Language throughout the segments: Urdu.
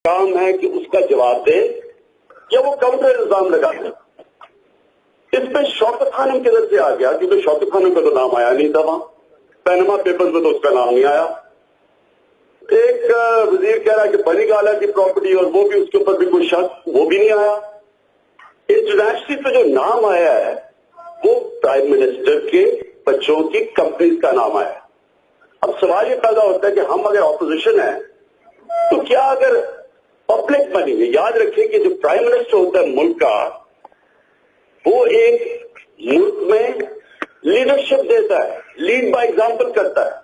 کام ہے کہ اس کا جواب دے یا وہ کاؤنٹر الزام لگا دے. اس پہ شوکت خانم کدھر سے آ گیا؟ کیونکہ شوکت خانم کا تو نام آیا نہیں تھا وہاں، پینما پیپرز میں تو اس کا نام نہیں آیا. ایک وزیر کہہ رہا کہ بنی گالا کی پراپرٹی اور وہ بھی اس کے اوپر بھی کوئی شک، وہ بھی نہیں آیا. انٹرنیشنل پہ جو نام آیا ہے وہ پرائم منسٹر کے بچوں کی کمپنیز کا نام آیا ہے. اب سوال یہ پیدا ہوتا ہے کہ ہم اگر اپوزیشن ہیں تو کیا اگر پبلک منی ہے، یاد رکھیں کہ جو پرائم منسٹر ہوتا ہے ملک کا، وہ ایک ملک میں لیڈرشپ دیتا ہے، لیڈ بائی ایگزامپل کرتا ہے.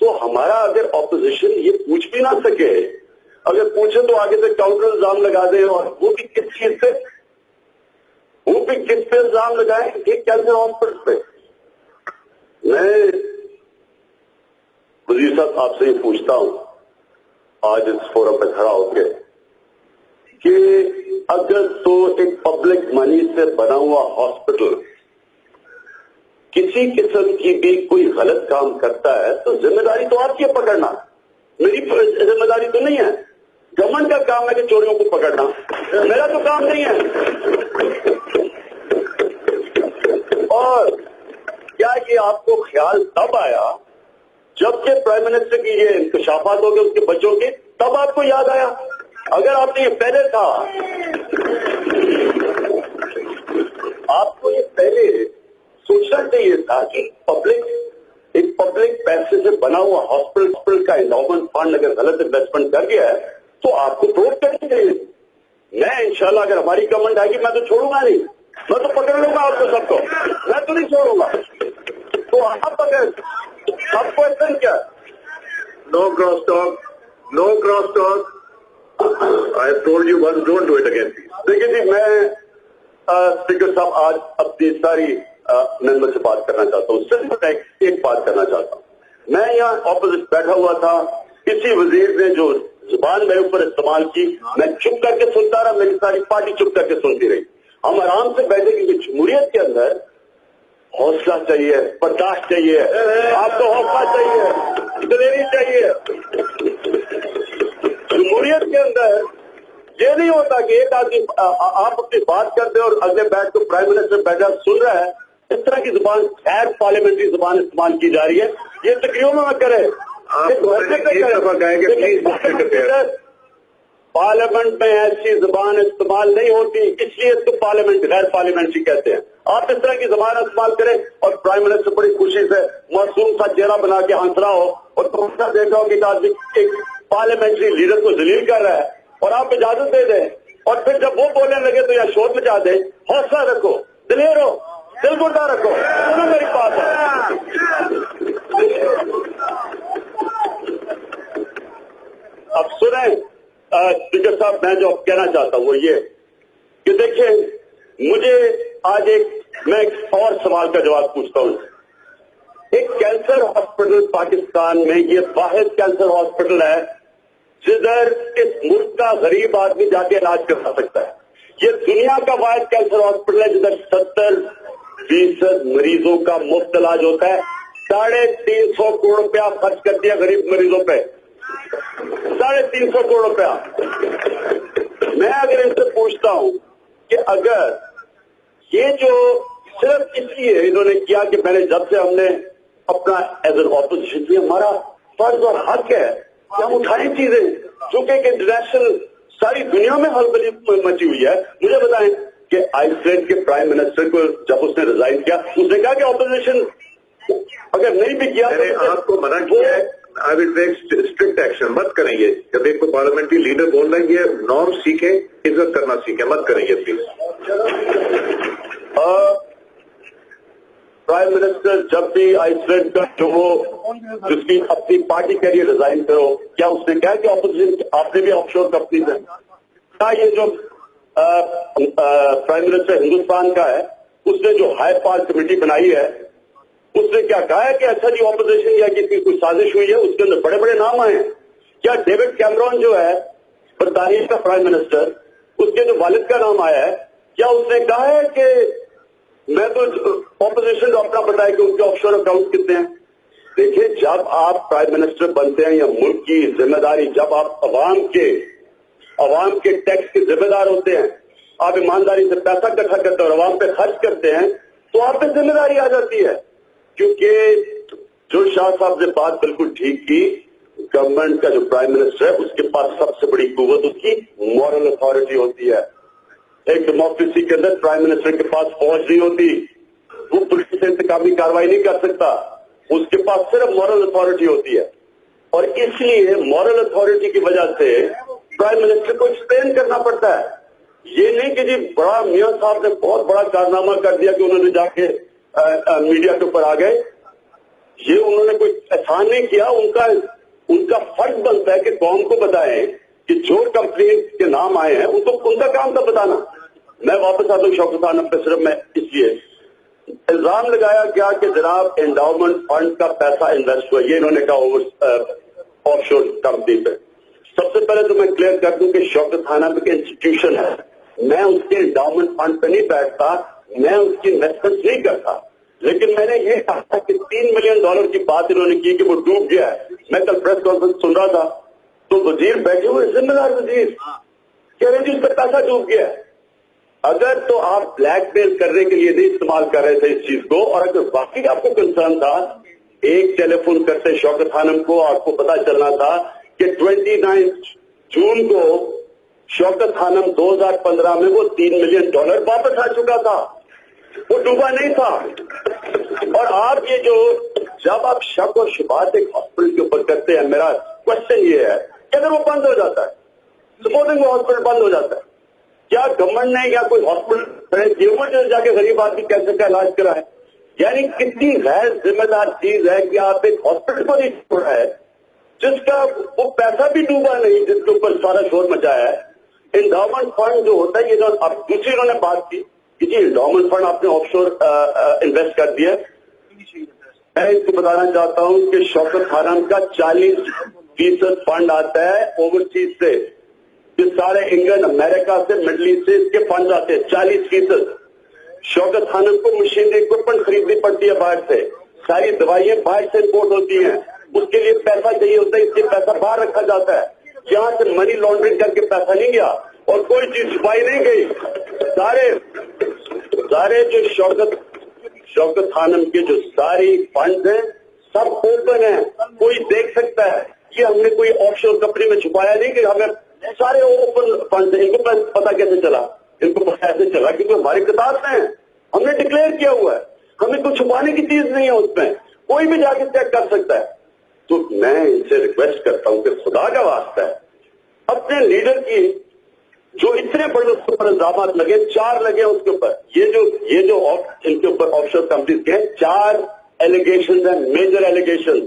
تو ہمارا اگر اپوزیشن یہ پوچھ بھی نہ سکے، اگر پوچھے تو آگے سے کاؤنٹر الزام لگا دے، اور وہ بھی کس چیز سے، وہ بھی کس پہ الزام لگائے؟ ایک کینسر ہاسپٹل پہ. میں وزیر صاحب آپ سے یہ پوچھتا ہوں آج اس فورم پہ کھڑا ہو کے کہ اگر تو ایک پبلک منی سے بنا ہوا ہاسپٹل کسی قسم کی بھی کوئی غلط کام کرتا ہے تو ذمہ داری تو آپ کی ہے پکڑنا، میری ذمہ داری تو نہیں ہے. گورنمنٹ کا کام ہے کہ چوریوں کو پکڑنا، میرا تو کام نہیں ہے. اور کیا یہ آپ کو خیال تب آیا جب کہ پرائم منسٹر کی یہ انکشافات ہو گئے اس کے بچوں کے، تب آپ کو یاد آیا؟ اگر آپ نے یہ پہلے تھا، آپ کو یہ پہلے سوچنا چاہیے تھا کہ ایک پبلک پیسے سے بنا ہوا ہاسپٹل کا انڈاؤمنٹ فنڈ اگر غلط انویسٹمنٹ کر گیا ہے تو آپ کو پروو کرنی چاہیے. میں انشاءاللہ اگر ہماری گورنمنٹ آئے گی میں تو چھوڑوں گا نہیں، میں تو پکڑ لوں گا آپ کو سب کو، میں تو نہیں چھوڑوں گا. تو آپ اگر آپ کو ایسا کیا no cross talk, no cross talk. I have told you once, don't do it again. دیکھیے جی، میں اسپیکر صاحب آج اپنی ساری ممبر سے بات کرنا چاہتا ہوں، صرف ایک بات کرنا چاہتا ہوں. میں یہاں اپوزٹ بیٹھا ہوا تھا، کسی وزیر نے جو زبان میرے اوپر استعمال کی میں چپ کر کے سنتا رہا، میری ساری پارٹی چپ کر کے سنتی رہی. ہم آرام سے بیٹھے کیونکہ جمہوریت کے اندر حوصلہ چاہیے، برداشت چاہیے، آپ کو حوصلہ چاہیے، دلیری چاہیے. جمہوریت کے اندر یہ نہیں ہوتا کہ ایک آدمی آپ اپنی بات کرتے اور اگلے بیٹھ کے پرائم منسٹر بیٹھا سن رہا ہے. اس طرح کی زبان غیر پارلیمنٹری زبان استعمال کی جا رہی ہے، یہ تقریروں میں کرے. پارلیمنٹ میں ایسی زبان استعمال نہیں ہوتی، اس لیے اس کو پارلیمنٹ غیر پارلیمنٹری کہتے ہیں. آپ اس طرح کی زبان استعمال کریں اور پرائم منسٹر بڑی خوشی سے معصوم سا چہرہ بنا کے ہنس رہا ہو اور تمہارا دیکھا ہو کہ آدمی ایک پارلیمنٹری لیڈر کو ذلیل کر رہا ہے اور آپ اجازت دے دیں، اور پھر جب وہ بولنے لگے تو یا شور مچا دیں. حوصلہ رکھو، دلیر ہو، دل گردہ رکھو. سنو میری بات ہے، اب سنیں اسپیکر صاحب، میں جو کہنا چاہتا ہوں وہ یہ کہ دیکھیں مجھے آج میں ایک اور سوال کا جواب پوچھتا ہوں. ایک کینسر ہاسپٹل پاکستان میں یہ واحد کینسر ہاسپٹل ہے جدھر اس ملک کا غریب آدمی جا کے علاج کرا سکتا ہے. یہ دنیا کا واحد کینسر ہاسپٹل ہے جدھر 70% مریضوں کا مفت علاج ہوتا ہے. 350 کروڑ روپیہ خرچ کر دیا غریب مریضوں پہ، 350 کروڑ روپیہ. میں اگر ان سے پوچھتا ہوں کہ اگر یہ جو صرف اس لیے انہوں نے کیا کہ میں نے جب سے ہم نے اپنا ایز این اپوزیشن کیا، ہمارا فرض اور حق ہے کہ ہم اٹھائیں چیزیں، چونکہ انٹرنیشنل ساری دنیا میں ہلبلی مچی ہوئی ہے. مجھے بتائیں کہ آئس لینڈ کے پرائم منسٹر کو جب اس نے ریزائن کیا اس نے کہا کہ اپوزیشن اگر نہیں بھی کیا آپ کو منع کیا ہے. I will take strict action. مت کریں گے جب ایک کو پارلیمنٹری لیڈر بول رہے ہیں یہ نارم سیکھیں، عزت کرنا سیکھیں، مت کریں گے پلیز. پرائم منسٹر جب بھی آئس لینڈ کا جو وہ جس کی اپنی پارٹی کے لیے ریزائن کرو، کیا اس نے کہا کہ اپوزیشن آپ نے بھی آف شور کمپنیز ہیں؟ کیا یہ جو پرائم منسٹر ہندوستان کا ہے اس نے جو ہائی پاور کمیٹی بنائی ہے اس نے کیا کہا ہے کہ اچھا جی اپوزیشن یا کسی کوئی سازش ہوئی ہے؟ اس کے اندر بڑے بڑے نام آئے ہیں. کیا ڈیوڈ کیمرون جو ہے برطانیہ کا پرائم منسٹر، اس کے جو والد کا نام آیا ہے، کیا اس نے کہا ہے کہ میں تو اپوزیشن کو اپنا بتایا کہ ان کے آف شور اکاؤنٹ کتنے ہیں؟ دیکھیے جب آپ پرائم منسٹر بنتے ہیں یا ملک کی ذمہ داری جب آپ عوام کے عوام کے ٹیکس کے ذمہ دار ہوتے ہیں, آپ ایمانداری سے پیسہ اکٹھا کرتے ہیں اور عوام پہ خرچ کرتے ہیں, تو آپ پہ ذمہ داری آ جاتی ہے. کیونکہ جو شاہ صاحب نے بات بالکل ٹھیک کی, گورنمنٹ کا جو پرائم منسٹر ہے اس کے پاس سب سے بڑی قوت اس کی مورل اتھارٹی ہوتی ہے. ایک ڈیموکریسی کے اندر پرائم منسٹر کے پاس فوج نہیں ہوتی, وہ پولیس سے انتقامی کاروائی نہیں کر سکتا, اس کے پاس صرف مورل اتھارٹی ہوتی ہے. اور اس لیے مورل اتھارٹی کی وجہ سے پرائم منسٹر کو ایکسپلین کرنا پڑتا ہے. یہ نہیں کہ جی بڑا میاں صاحب نے بہت بڑا کارنامہ کر دیا کہ انہوں نے جا کے میڈیا کے اوپر آ گئے. یہ انہوں نے کوئی احسان نہیں کیا, ان کا فرض بنتا ہے کہ قوم کو بتائیں کہ جو کمپلین کے نام آئے ہیں ان کا کام تھا بتانا. میں واپس آتا ہوں شوکت خانم پہ. صرف میں اس لیے الزام لگایا گیا کہ جناب انڈاؤمنٹ فنڈ کا پیسہ انویسٹ ہوا, یہ انہوں نے کہا آف شور کمپنی پہ. سب سے پہلے تو میں کلیئر کر دوں کہ شوکت خانم ایک انسٹیٹیوشن ہے, میں اس کے انڈاؤمنٹ فنڈ پہ نہیں بیٹھتا, میں اس کی انویسٹمنٹ نہیں کرتا. لیکن میں نے یہ کہا تھا کہ $3 ملین کی بات انہوں نے کی کہ وہ ڈوب گیا ہے. میں کل پریس کانفرنس سن رہا تھا تو وزیر بیٹھے ہوئے, ذمہ دار وزیر کہہ رہے جی اس کا پیسہ ڈوب گیا ہے. اگر تو آپ بلیک میل کرنے کے لیے نہیں استعمال کر رہے تھے اس چیز کو, اور اگر واقعی آپ کو کنسرن تھا, ایک ٹیلی فون کرتے شوکت خانم کو, آپ کو پتا چلنا تھا کہ 29 جون کو شوکت خانم 2015 میں وہ $3 ملین واپس آ چکا تھا, وہ ڈوبا نہیں تھا. اور آپ یہ جو جب آپ شک و شبہات ایک ہاسپٹل کے اوپر کرتے ہیں, میرا کوشچن یہ ہے کہ اگر وہ بند ہو جاتا ہے, سپوزنگ وہ ہاسپٹل بند ہو جاتا ہے, کیا گورنمنٹ نے یا کوئی ہاسپٹل جا کے غریب آدمی کیسے کا علاج کرا ہے؟ یعنی کتنی غیر ذمہ دار چیز ہے کہ آپ ایک ہاسپٹل کو نہیں چھوڑا ہے جس کا وہ پیسہ بھی ڈوبا نہیں, جس کے اوپر سارا شور مچایا ہے. انڈاؤمنٹ فنڈ جو ہوتا ہے, یہ اب دوسری انہوں نے بات کی کہ جی انڈاؤمنٹ فنڈ آپ نے آف شور انویسٹ کر دیا. میں اس کو بتانا چاہتا ہوں کہ شوکت خانم کا 40% فنڈ آتا ہے اوورسیز سے, سارے انگلینڈ, امریکہ سے, مڈل ایسٹ سے اس کے فنڈ آتے ہیں 40%. شوکت خانم کو مشینری اکوپمنٹ خریدنی پڑتی ہے باہر سے, ساری دوائیں باہر سے امپورٹ ہوتی ہیں, اس کے لیے پیسہ چاہیے ہوتا ہے, اس لیے پیسہ باہر رکھا جاتا ہے. یہاں سے منی لانڈرنگ کر کے پیسہ نہیں گیا اور کوئی چیز چھپائی نہیں گئی. سارے جو شوکت خانم کے جو ساری فنڈ ہیں سب اوپن ہیں, کوئی دیکھ سکتا ہے. یہ ہم نے کوئی آف شور کمپنی میں چھپایا نہیں کہ ہمیں سارے اوپن فنڈ ہیں. ان کو پتا کیسے چلا؟ ان کو پتا ایسے چلا کیونکہ ہماری کتاب میں ہے, ہم نے ڈکلیئر کیا ہوا ہے, ہمیں کچھ چھپانے کی چیز نہیں ہے اس میں, کوئی بھی جا کے چیک کر سکتا ہے. تو میں ان سے ریکویسٹ کرتا ہوں کہ خدا کا واسطہ ہے اپنے لیڈر کی جو اتنے بڑے اس کے اوپر الزامات لگے, 4 لگے اس کے اوپر, یہ جو ان کے اوپر آف شور کمپنیز کے 4 ایلیگیشن ہیں, major allegation,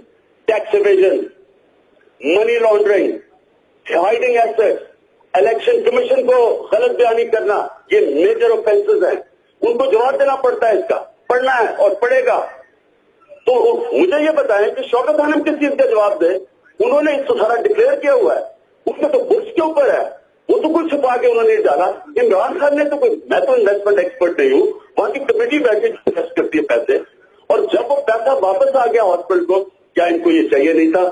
tax evasion, money laundering, hiding asset, election commission کو غلط بیانی کرنا, یہ میجر اوفینسز ہیں. ان کو جواب دینا پڑتا ہے, اس کا پڑھنا ہے اور پڑھے گا. تو مجھے یہ بتائیں کہ شوکت خانم کس چیز کا جواب دے؟ انہوں نے اس کو سارا ڈکلیئر کیا ہوا ہے, اس میں تو بکس کے اوپر ہے, وہ تو کچھ چھپا کے انہوں نے ڈالا. عمران خان نے تو کوئی, میں تو انویسٹمنٹ ایکسپرٹ نہیں ہوں, وہاں کی کمیٹی بیٹھ کے انویسٹ کرتی ہے پیسے, اور جب وہ پیسہ واپس آ گیا ہاسپٹل کو, کیا ان کو یہ چاہیے نہیں تھا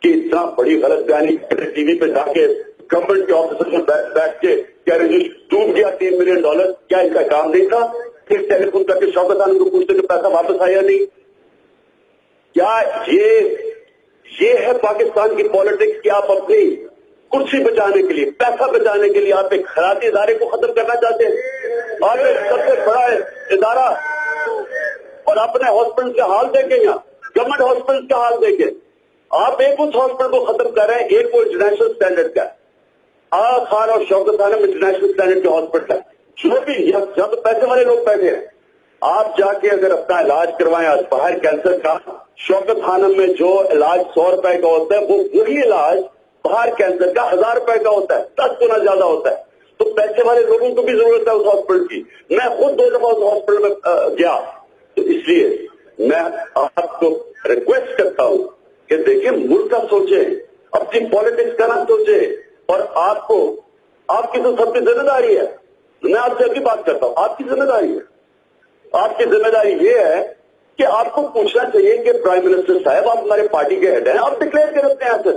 کہ اتنا بڑی غلط بیانی ٹی وی پہ جا کے گورنمنٹ کے آفیسر میں بیٹھ کے کیا ڈوب گیا $3 ملین, کیا ان کا کام نہیں تھا پھر ٹیلی فون کر کے شوکت خانم کو پوچھتے کہ پیسہ واپس آیا نہیں؟ کیا یہ ہے پاکستان کی پالیٹکس کہ آپ اپنی کرسی بچانے کے لیے, پیسہ بچانے کے لیے آپ ایک خیراتی ادارے کو ختم کرنا چاہتے ہیں؟ اور سب سے بڑا ادارہ, اور اپنے ہاسپٹل کا حال دیکھیں, یہاں گورنمنٹ ہاسپٹل کا حال دیکھیں. آپ ایک اس ہاسپٹل کو ختم کر رہے ہیں, ایک وہ انٹرنیشنل اسٹینڈرڈ کا ہے. خان اور شوکت خانم انٹرنیشنل اسٹینڈرڈ کے ہاسپٹل ہے, جو بھی جب پیسے والے لوگ بیٹھے ہیں. آپ جا کے اگر اپنا علاج کروائیں باہر کینسر کا, شوکت خانم میں جو علاج $100 کا ہوتا ہے, وہ وہی علاج باہر کینسر کا $1000 کا ہوتا ہے, 10 گنا زیادہ ہوتا ہے. تو پیسے والے لوگوں کو بھی ضرورت ہے اس ہاسپٹل کی. میں خود 2 دفعہ اس ہاسپٹل میں گیا, تو اس لیے میں آپ کو ریکویسٹ کرتا ہوں کہ دیکھیں ملک کا سوچیں, اپنی پالیٹکس کا نہ سوچیں. اور آپ کی تو سب کی ذمہ داری ہے. میں آپ سے ابھی بات کرتا ہوں, آپ کی ذمہ داری ہے. آپ کی ذمہ داری یہ ہے کہ آپ کو پوچھنا چاہیے کہ پرائم منسٹر صاحب, آپ ہمارے پارٹی کے ہیڈ ہیں, آپ ڈکلیئر کر رکھتے ہیں ایسے.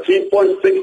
3.6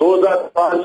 2005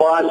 5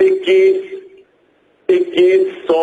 2100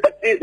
25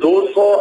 200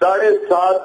7.5